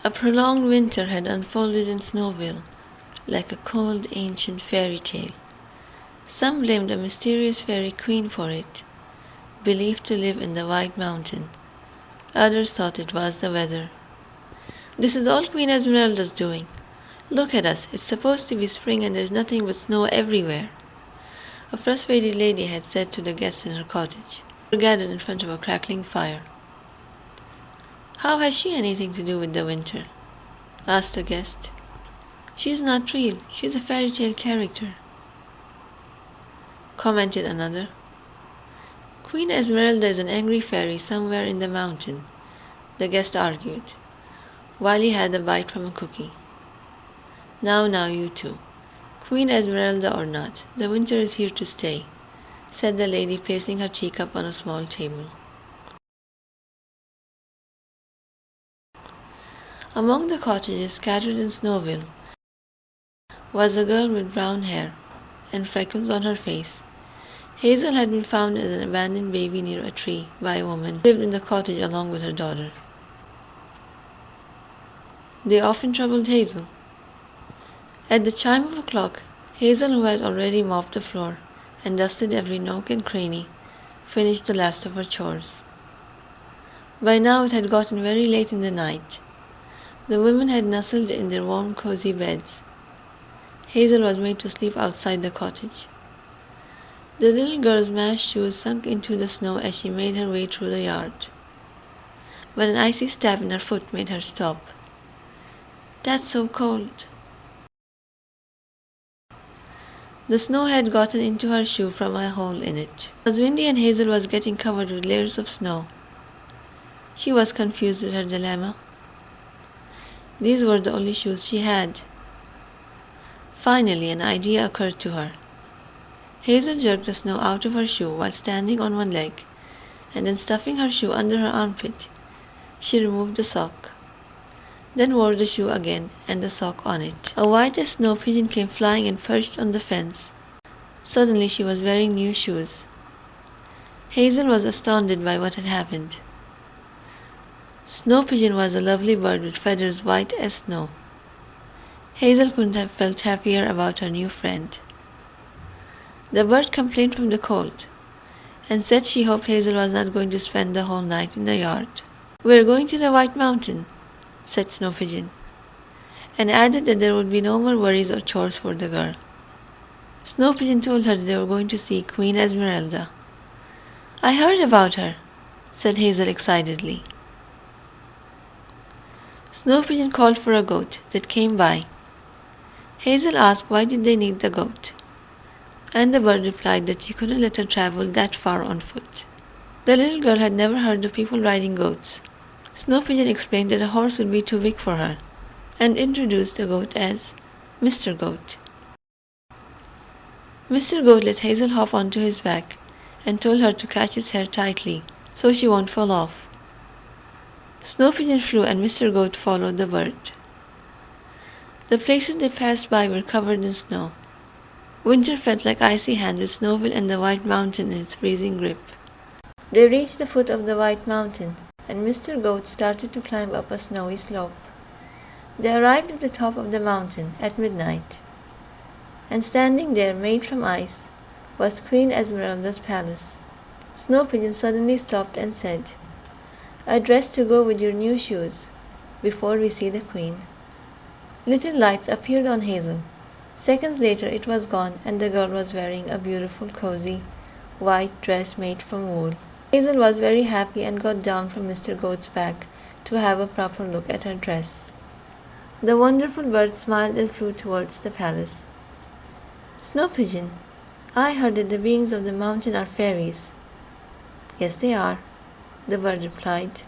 A prolonged winter had unfolded in Snowville, like a cold ancient fairy tale. Some blamed a mysterious fairy queen for it, believed to live in the White Mountain. Others thought it was the weather. "This is all Queen Esmeralda's doing. Look at us, it's supposed to be spring and there's nothing but snow everywhere," a frustrated lady had said to the guests in her cottage, who were gathered in front of a crackling fire. "How has she anything to do with the winter?" asked a guest. "She's not real, she's a fairy tale character," commented another. "Queen Esmeralda is an angry fairy somewhere in the mountain," the guest argued, while he had a bite from a cookie. Now, you two. Queen Esmeralda or not, the winter is here to stay," said the lady, placing her teacup on a small table. Among the cottages scattered in Snowville was a girl with brown hair and freckles on her face. Hazel had been found as an abandoned baby near a tree by a woman who lived in the cottage along with her daughter. They often troubled Hazel. At the chime of a clock, Hazel, who had already mopped the floor and dusted every nook and cranny, finished the last of her chores. By now it had gotten very late in the night. The women had nestled in their warm, cozy beds. Hazel was made to sleep outside the cottage. The little girl's mashed shoes sunk into the snow as she made her way through the yard. But an icy stab in her foot made her stop. "That's so cold." The snow had gotten into her shoe from a hole in it. It was windy and Hazel was getting covered with layers of snow. She was confused with her dilemma. These were the only shoes she had. Finally, an idea occurred to her. Hazel jerked the snow out of her shoe while standing on one leg, and then stuffing her shoe under her armpit, she removed the sock, then wore the shoe again and the sock on it. A white as snow pigeon came flying and perched on the fence. Suddenly she was wearing new shoes. Hazel was astounded by what had happened. Snow Pigeon was a lovely bird with feathers white as snow. Hazel couldn't have felt happier about her new friend. The bird complained from the cold, and said she hoped Hazel was not going to spend the whole night in the yard. "We're going to the White Mountain," said Snow Pigeon, and added that there would be no more worries or chores for the girl. Snow Pigeon told her that they were going to see Queen Esmeralda. "I heard about her," said Hazel excitedly. Snow Pigeon called for a goat that came by. Hazel asked why did they need the goat, and the bird replied that she couldn't let her travel that far on foot. The little girl had never heard of people riding goats. Snow Pigeon explained that a horse would be too big for her, and introduced the goat as Mr. Goat. Mr. Goat let Hazel hop onto his back and told her to catch his hair tightly so she won't fall off. Snow Pigeon flew and Mr. Goat followed the bird. The places they passed by were covered in snow. Winter felt like icy hand with Snowville and the White Mountain in its freezing grip. They reached the foot of the White Mountain, and Mr. Goat started to climb up a snowy slope. They arrived at the top of the mountain at midnight, and standing there, made from ice, was Queen Esmeralda's palace. Snow Pigeon suddenly stopped and said, "A dress to go with your new shoes, before we see the Queen." Little lights appeared on Hazel. Seconds later it was gone, and the girl was wearing a beautiful, cozy, white dress made from wool. Hazel was very happy and got down from Mr. Goat's back to have a proper look at her dress. The wonderful bird smiled and flew towards the palace. "Snow Pigeon, I heard that the beings of the mountain are fairies." "Yes, they are," the bird replied.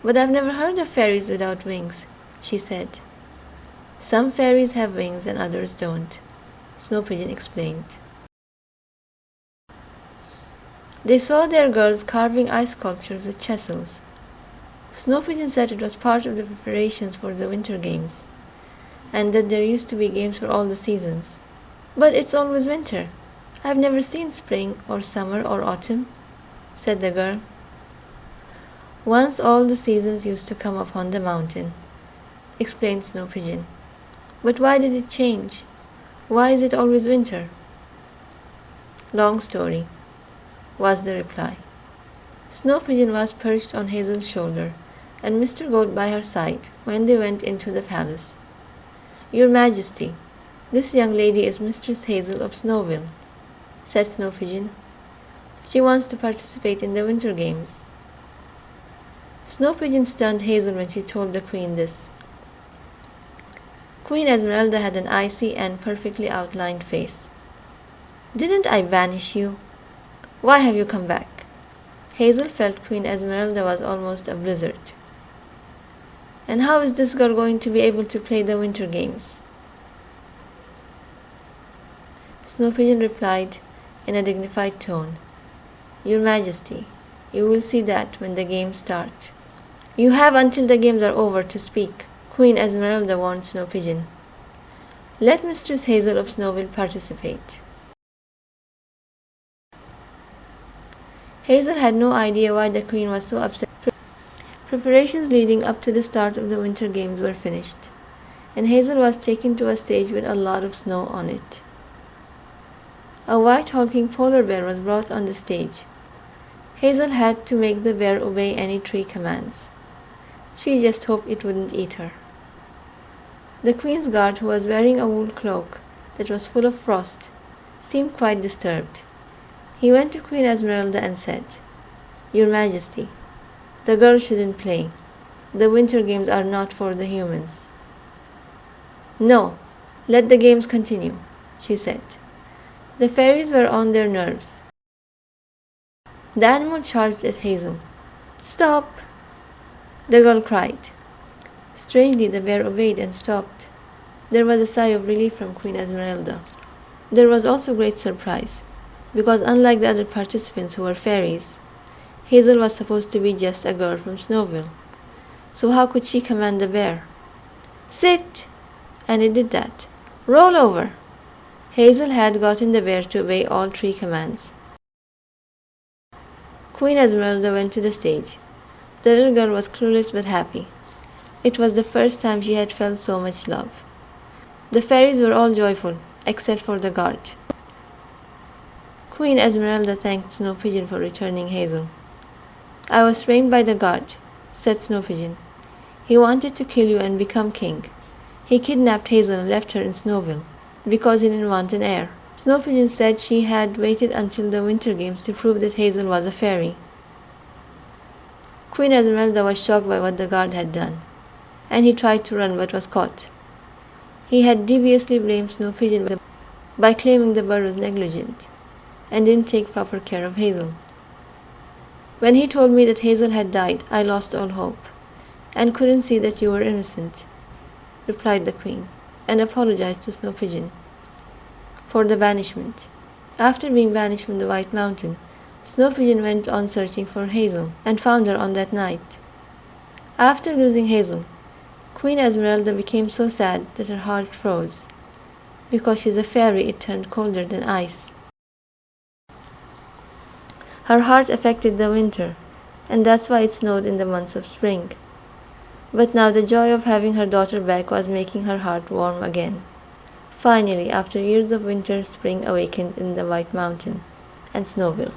"But I've never heard of fairies without wings," she said. "Some fairies have wings and others don't," Snow Pigeon explained. They saw their girls carving ice sculptures with chisels. Snow Pigeon said it was part of the preparations for the winter games, and that there used to be games for all the seasons. "But it's always winter. I've never seen spring or summer or autumn," said the girl. "Once all the seasons used to come upon the mountain," explained Snow Pigeon. But why did it change? Why is it always winter? Long story, was the reply. Snow Pigeon was perched on Hazel's shoulder, and Mr. Goat by her side when they went into the palace. Your Majesty, this young lady is Mistress Hazel of Snowville, said Snow Pigeon. She wants to participate in the winter games. Snow Pigeon stunned Hazel when she told the Queen this. Queen Esmeralda had an icy and perfectly outlined face. Didn't I banish you? Why have you come back? Hazel felt Queen Esmeralda was almost a blizzard. And how is this girl going to be able to play the winter games? Snow Pigeon replied in a dignified tone, Your Majesty, you will see that when the games start. You have until the games are over to speak, Queen Esmeralda warned Snow Pigeon. Let Mistress Hazel of Snowville participate. Hazel had no idea why the Queen was so upset. Preparations leading up to the start of the winter games were finished, and Hazel was taken to a stage with a lot of snow on it. A white hulking polar bear was brought on the stage. Hazel had to make the bear obey any 3 commands. She just hoped it wouldn't eat her. The Queen's guard, who was wearing a wool cloak that was full of frost, seemed quite disturbed. He went to Queen Esmeralda and said, Your Majesty, the girl shouldn't play. The winter games are not for the humans. No, let the games continue, she said. The fairies were on their nerves. The animal charged at Hazel. Stop! The girl cried. Strangely, the bear obeyed and stopped. There was a sigh of relief from Queen Esmeralda. There was also great surprise, because unlike the other participants who were fairies, Hazel was supposed to be just a girl from Snowville. So how could she command the bear? Sit! And it did that. Roll over! Hazel had gotten the bear to obey all 3 commands. Queen Esmeralda went to the stage. The little girl was clueless but happy. It was the first time she had felt so much love. The fairies were all joyful, except for the guard. Queen Esmeralda thanked Snow Pigeon for returning Hazel. I was framed by the guard, said Snow Pigeon. He wanted to kill you and become king. He kidnapped Hazel and left her in Snowville, because he didn't want an heir. Snow Pigeon said she had waited until the winter games to prove that Hazel was a fairy. Queen Esmeralda was shocked by what the guard had done, and he tried to run but was caught. He had deviously blamed Snow Pigeon by claiming the bird was negligent and didn't take proper care of Hazel. When he told me that Hazel had died, I lost all hope, and couldn't see that you were innocent, replied the Queen, and apologized to Snow Pigeon for the banishment. After being banished from the White Mountain, Snow Pigeon went on searching for Hazel and found her on that night. After losing Hazel, Queen Esmeralda became so sad that her heart froze. Because she's a fairy, it turned colder than ice. Her heart affected the winter, and that's why it snowed in the months of spring. But now the joy of having her daughter back was making her heart warm again. Finally, after years of winter, spring awakened in the White Mountain and Snowville.